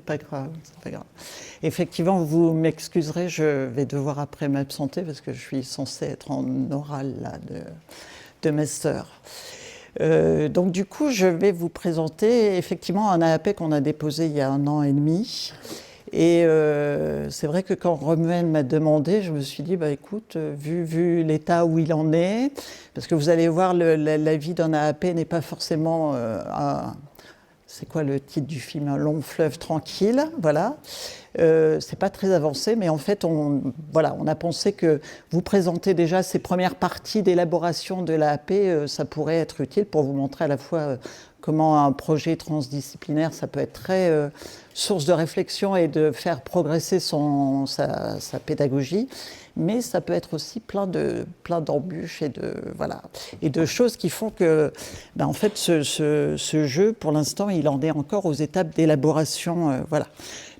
pas grave, c'est pas grave. Effectivement, vous m'excuserez, je vais devoir après m'absenter parce que je suis censée être en oral là, de master. Donc du coup, je vais vous présenter effectivement un AAP qu'on a déposé il y a 1 an et demi. Et c'est vrai que quand Romuald m'a demandé, je me suis dit, bah, écoute, vu l'état où il en est, parce que vous allez voir, la vie d'un AAP n'est pas forcément c'est quoi le titre du film? Un long fleuve tranquille, voilà. C'est pas très avancé, mais en fait, voilà, on a pensé que vous présenter déjà ces premières parties d'élaboration de l'AAP, ça pourrait être utile pour vous montrer à la fois comment un projet transdisciplinaire, ça peut être très source de réflexion et de faire progresser sa pédagogie, mais ça peut être aussi plein d'embûches et de choses qui font que, en fait, ce jeu, pour l'instant, il en est encore aux étapes d'élaboration, voilà.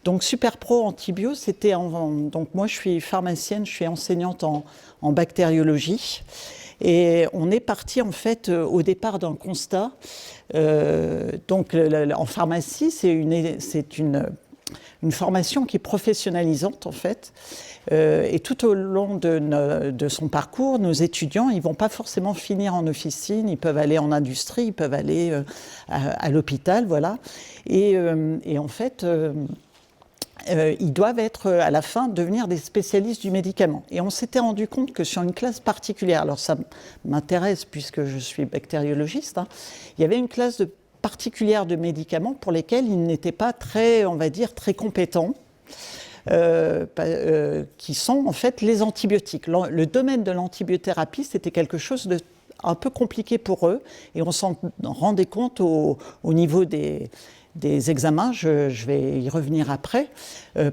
Donc Super Pro Antibio, c'était donc moi je suis pharmacienne, je suis enseignante en bactériologie. Et on est parti en fait au départ d'un constat. Donc en pharmacie, c'est une formation qui est professionnalisante en fait. Et tout au long de son parcours, nos étudiants, ils ne vont pas forcément finir en officine, ils peuvent aller en industrie, ils peuvent aller à l'hôpital, voilà. Et en fait... ils doivent être, à la fin, devenir des spécialistes du médicament. Et on s'était rendu compte que sur une classe particulière, alors ça m'intéresse puisque je suis bactériologiste, hein, il y avait une classe particulière de médicaments pour lesquels ils n'étaient pas très, on va dire, très compétents, qui sont en fait les antibiotiques. Le domaine de l'antibiothérapie, c'était quelque chose de un peu compliqué pour eux, et on s'en rendait compte au niveau des examens, je vais y revenir après,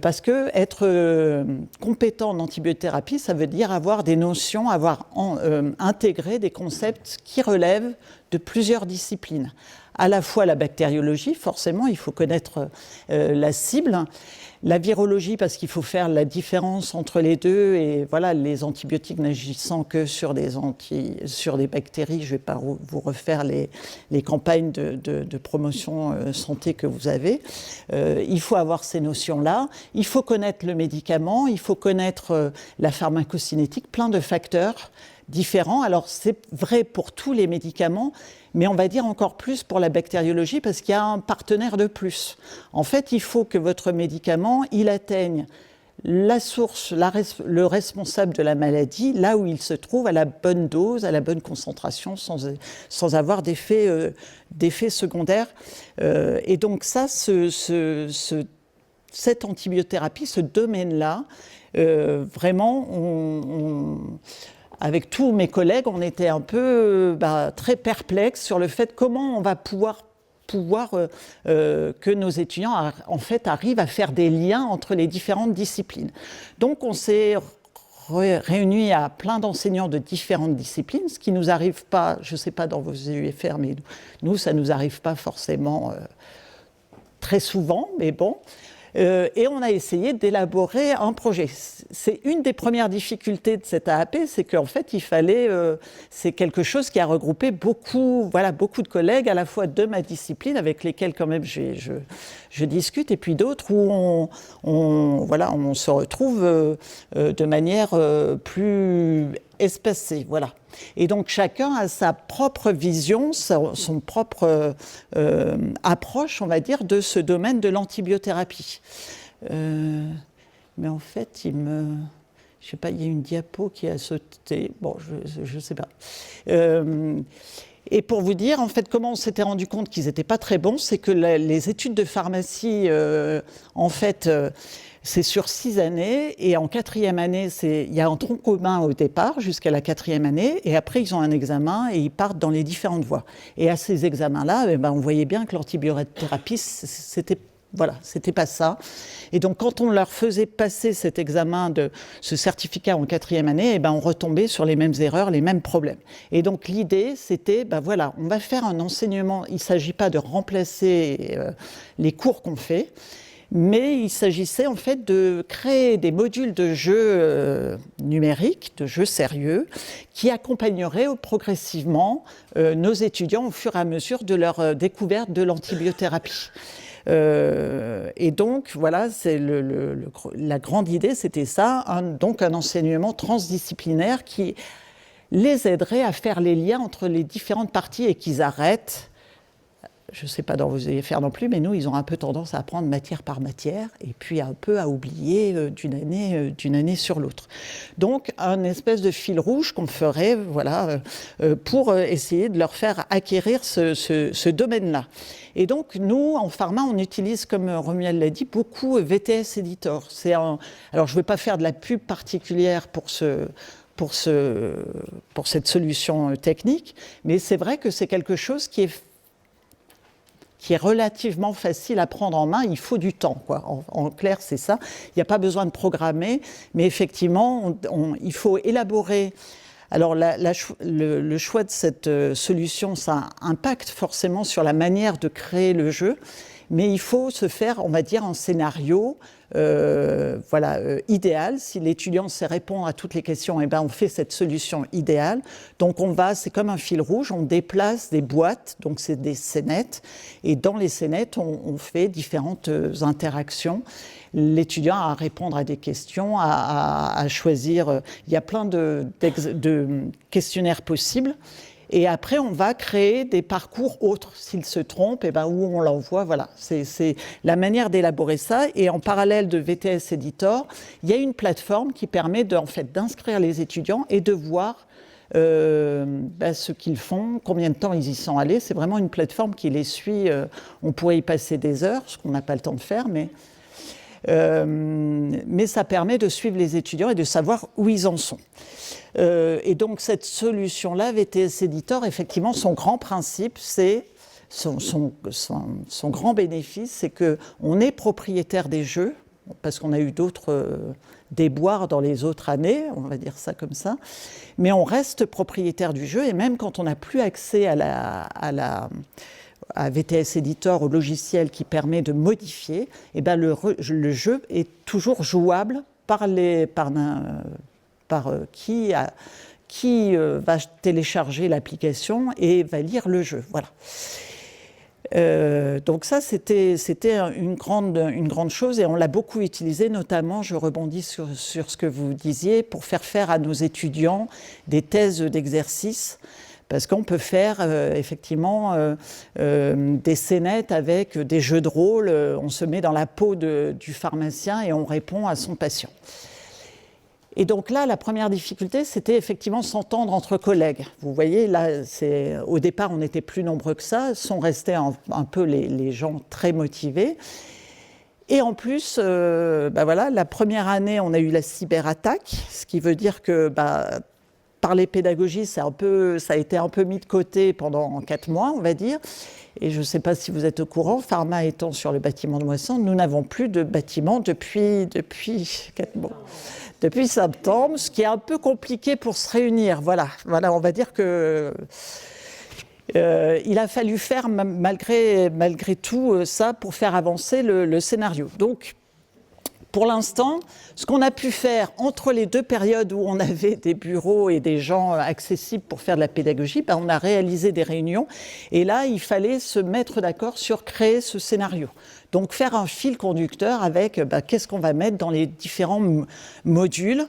parce que être compétent en antibiothérapie, ça veut dire avoir des notions, avoir intégré des concepts qui relèvent de plusieurs disciplines. À la fois la bactériologie, forcément, il faut connaître la cible, la virologie, parce qu'il faut faire la différence entre les deux, et voilà, les antibiotiques n'agissant que sur des bactéries, je ne vais pas vous refaire les campagnes de promotion santé que vous avez. Il faut avoir ces notions-là, il faut connaître le médicament, il faut connaître la pharmacocinétique, plein de facteurs différents. Alors c'est vrai pour tous les médicaments, mais on va dire encore plus pour la bactériologie parce qu'il y a un partenaire de plus. En fait, il faut que votre médicament, il atteigne la source, le responsable de la maladie, là où il se trouve, à la bonne dose, à la bonne concentration, sans avoir d'effets secondaires. Et donc ça, cette antibiothérapie, ce domaine-là, vraiment, avec tous mes collègues, on était un peu très perplexes sur le fait comment on va pouvoir que nos étudiants en fait arrivent à faire des liens entre les différentes disciplines. Donc on s'est réunis à plein d'enseignants de différentes disciplines, ce qui nous arrive pas, je ne sais pas dans vos UFR, mais nous ça nous arrive pas forcément très souvent, mais bon. Et on a essayé d'élaborer un projet. C'est une des premières difficultés de cette AAP, c'est qu'en fait, il fallait... c'est quelque chose qui a regroupé beaucoup de collègues, à la fois de ma discipline, avec lesquels quand même je discute, et puis d'autres où on se retrouve de manière plus espacée, voilà. Et donc chacun a sa propre vision, son propre approche, on va dire, de ce domaine de l'antibiothérapie. Mais en fait, je sais pas, il y a une diapo qui a sauté. Bon, je sais pas. Et pour vous dire, en fait, comment on s'était rendu compte qu'ils n'étaient pas très bons, c'est que les études de pharmacie, en fait, c'est sur 6 années, et en 4e année, il y a un tronc commun au départ, jusqu'à la 4e année, et après, ils ont un examen, et ils partent dans les différentes voies. Et à ces examens-là, on voyait bien que l'antibiothérapie, c'était pas ça. Et donc, quand on leur faisait passer cet examen, ce certificat en 4e année, on retombait sur les mêmes erreurs, les mêmes problèmes. Et donc, l'idée, c'était, on va faire un enseignement. Il ne s'agit pas de remplacer les cours qu'on fait, mais il s'agissait en fait de créer des modules de jeux numériques, de jeux sérieux, qui accompagneraient progressivement nos étudiants au fur et à mesure de leur découverte de l'antibiothérapie. Et donc, voilà, c'est la grande idée, c'était ça, donc un enseignement transdisciplinaire qui les aiderait à faire les liens entre les différentes parties et qu'ils arrêtent. Je ne sais pas dont vous allez faire non plus, mais nous, ils ont un peu tendance à apprendre matière par matière et puis un peu à oublier d'une année sur l'autre. Donc, un espèce de fil rouge qu'on ferait, voilà, pour essayer de leur faire acquérir ce domaine-là. Et donc, nous, en pharma, on utilise, comme Romuald l'a dit, beaucoup VTS Editor. Alors, je ne vais pas faire de la pub particulière pour cette solution technique, mais c'est vrai que c'est quelque chose qui est relativement facile à prendre en main. Il faut du temps, quoi. En clair, c'est ça. Il n'y a pas besoin de programmer, mais effectivement, il faut élaborer. Alors, le choix de cette solution, ça impacte forcément sur la manière de créer le jeu, mais il faut se faire, on va dire, un scénario idéal. Si l'étudiant sait répondre à toutes les questions, eh ben, on fait cette solution idéale. Donc c'est comme un fil rouge, on déplace des boîtes, donc c'est des scénettes, et dans les scénettes, on fait différentes interactions. L'étudiant a à répondre à des questions, à choisir. Il y a plein de questionnaires possibles. Et après, on va créer des parcours autres. S'il se trompe, eh ben, où on l'envoie, voilà. C'est la manière d'élaborer ça. Et en parallèle de VTS Editor, il y a une plateforme qui permet d'inscrire les étudiants et de voir ce qu'ils font, combien de temps ils y sont allés. C'est vraiment une plateforme qui les suit. On pourrait y passer des heures, ce qu'on n'a pas le temps de faire, mais ça permet de suivre les étudiants et de savoir où ils en sont. Et donc cette solution-là, VTS Editor, effectivement, son grand principe, c'est son grand bénéfice, c'est qu'on est propriétaire des jeux, parce qu'on a eu d'autres déboires dans les autres années, on va dire ça comme ça, mais on reste propriétaire du jeu, et même quand on n'a plus accès à VTS Editor, au logiciel qui permet de modifier, eh ben le jeu est toujours jouable par qui va télécharger l'application et va lire le jeu. Voilà. Donc ça, c'était une grande chose et on l'a beaucoup utilisé, notamment, je rebondis sur ce que vous disiez, pour faire à nos étudiants des thèses d'exercice. Parce qu'on peut faire effectivement des scénettes avec des jeux de rôle. On se met dans la peau du pharmacien et on répond à son patient. Et donc là, la première difficulté, c'était effectivement s'entendre entre collègues. Vous voyez, là, au départ, on était plus nombreux que ça. Sont restés un peu les gens très motivés. Et en plus, la première année, on a eu la cyberattaque, ce qui veut dire que par les pédagogies, ça a été un peu mis de côté pendant 4 mois, on va dire. Et je ne sais pas si vous êtes au courant, Pharma étant sur le bâtiment de Moisson, nous n'avons plus de bâtiment depuis 4 mois. Depuis septembre, ce qui est un peu compliqué pour se réunir. Voilà, on va dire que il a fallu faire malgré tout ça pour faire avancer le scénario. Donc, pour l'instant, ce qu'on a pu faire entre les 2 périodes où on avait des bureaux et des gens accessibles pour faire de la pédagogie, on a réalisé des réunions et là, il fallait se mettre d'accord sur créer ce scénario. Donc, faire un fil conducteur avec qu'est-ce qu'on va mettre dans les différents modules.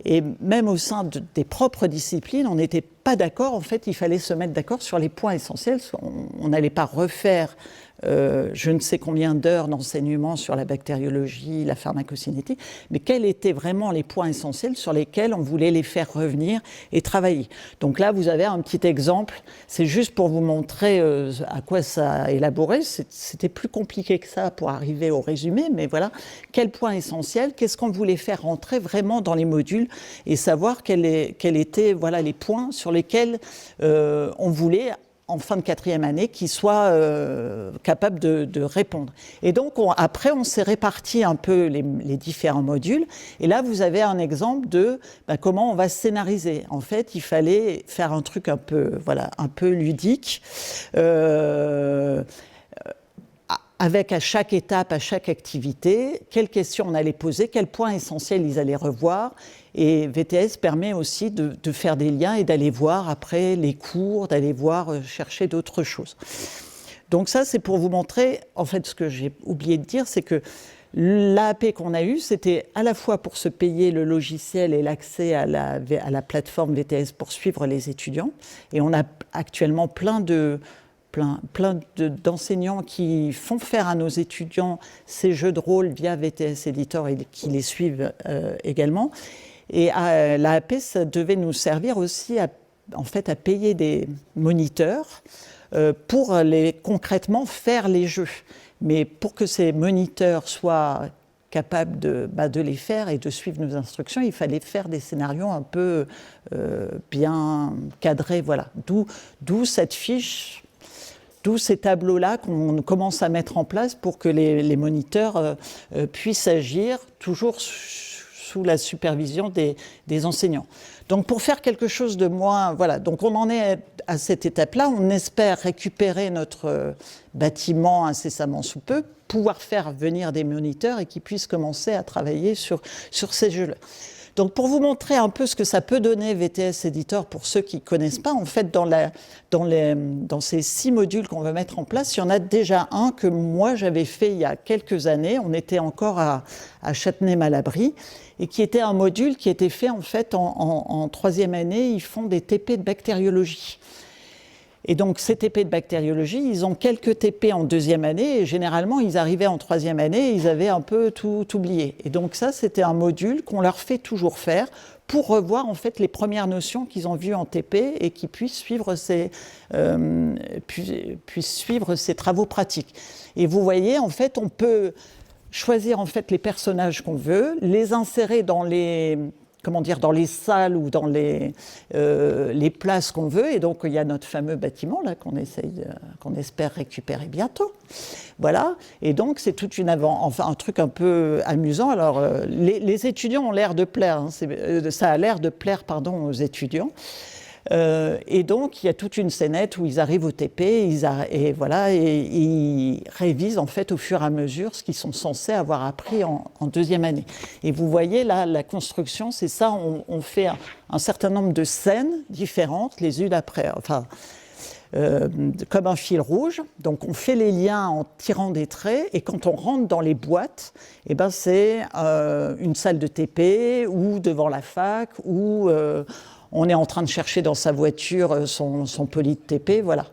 Et même au sein des propres disciplines, on n'était pas d'accord. En fait, il fallait se mettre d'accord sur les points essentiels. On n'allait pas refaire je ne sais combien d'heures d'enseignement sur la bactériologie, la pharmacocinétique, mais quels étaient vraiment les points essentiels sur lesquels on voulait les faire revenir et travailler. Donc là, vous avez un petit exemple. C'est juste pour vous montrer à quoi ça a élaboré. C'était plus compliqué que ça pour arriver au résumé, mais voilà. Quels points essentiels, qu'est-ce qu'on voulait faire rentrer vraiment dans les modules et savoir quels étaient les points sur lesquels on voulait en fin de 4e année, qui soit capable de répondre. Et donc, après, on s'est réparti un peu les différents modules. Et là, vous avez un exemple de comment on va scénariser. En fait, il fallait faire un truc un peu ludique, avec à chaque étape, à chaque activité, quelles questions on allait poser, quels points essentiels ils allaient revoir. Et VTS permet aussi de faire des liens et d'aller voir après les cours, d'aller voir chercher d'autres choses. Donc ça, c'est pour vous montrer, en fait, ce que j'ai oublié de dire, c'est que l'AAP qu'on a eue, c'était à la fois pour se payer le logiciel et l'accès à la plateforme VTS pour suivre les étudiants. Et on a actuellement plein d'enseignants qui font faire à nos étudiants ces jeux de rôle via VTS Editor et qui les suivent également. Et l'AAP, ça devait nous servir aussi en fait, à payer des moniteurs pour concrètement faire les jeux. Mais pour que ces moniteurs soient capables de les faire et de suivre nos instructions, il fallait faire des scénarios un peu bien cadrés. Voilà. D'où cette fiche, d'où ces tableaux-là qu'on commence à mettre en place pour que les moniteurs puissent agir toujours sous la supervision des enseignants. Donc pour faire quelque chose de moins... Voilà, donc on en est à cette étape-là. On espère récupérer notre bâtiment incessamment sous peu, pouvoir faire venir des moniteurs et qu'ils puissent commencer à travailler sur ces jeux-là. Donc pour vous montrer un peu ce que ça peut donner VTS Editor pour ceux qui ne connaissent pas, en fait dans ces 6 modules qu'on va mettre en place, il y en a déjà un que moi j'avais fait il y a quelques années, on était encore à Châtenay-Malabry, et qui était un module qui était fait en fait en 3e année, ils font des TP de bactériologie. Et donc, ces TP de bactériologie, ils ont quelques TP en 2e année, et généralement, ils arrivaient en 3e année, et ils avaient un peu tout oublié. Et donc ça, c'était un module qu'on leur fait toujours faire pour revoir en fait les premières notions qu'ils ont vues en TP et qu'ils puissent suivre ces travaux pratiques. Et vous voyez, en fait, on peut choisir en fait les personnages qu'on veut, les insérer dans les salles ou dans les places qu'on veut. Et donc, il y a notre fameux bâtiment là qu'on espère récupérer bientôt. Voilà. Et donc, c'est toute un truc un peu amusant. Alors, les étudiants ont l'air de plaire. Ça a l'air de plaire, aux étudiants. Et donc, il y a toute une scénette où ils arrivent au TP et ils révisent en fait au fur et à mesure ce qu'ils sont censés avoir appris en 2e année. Et vous voyez là, la construction, c'est ça, on fait un certain nombre de scènes différentes, les unes après, comme un fil rouge. Donc on fait les liens en tirant des traits, et quand on rentre dans les boîtes, c'est une salle de TP ou devant la fac ou on est en train de chercher dans sa voiture son poli de TP, voilà.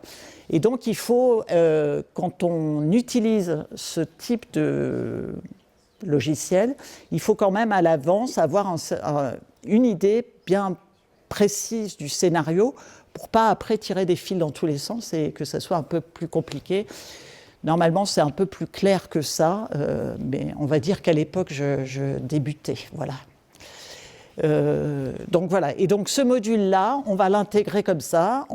Et donc il faut, quand on utilise ce type de logiciel, il faut quand même à l'avance avoir une idée bien précise du scénario pour pas après tirer des fils dans tous les sens et que ça soit un peu plus compliqué. Normalement, c'est un peu plus clair que ça, mais on va dire qu'à l'époque, je débutais, voilà. Donc voilà, et donc ce module-là, on va l'intégrer comme ça,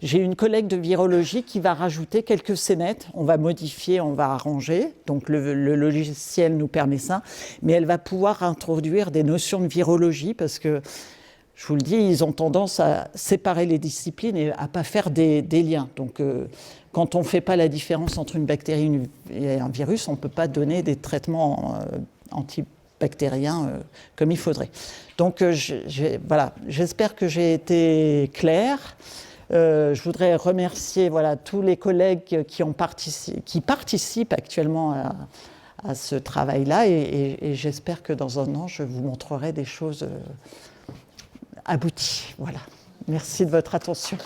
J'ai une collègue de virologie qui va rajouter quelques scénettes, on va modifier, on va arranger, donc le logiciel nous permet ça, mais elle va pouvoir introduire des notions de virologie parce que, je vous le dis, ils ont tendance à séparer les disciplines et à ne pas faire des liens. Donc quand on ne fait pas la différence entre une bactérie et un virus, on ne peut pas donner des traitements antibactériens comme il faudrait. Donc voilà, j'espère que j'ai été claire. Je voudrais remercier tous les collègues qui participent actuellement à ce travail-là et j'espère que dans un an, je vous montrerai des choses abouties. Voilà. Merci de votre attention.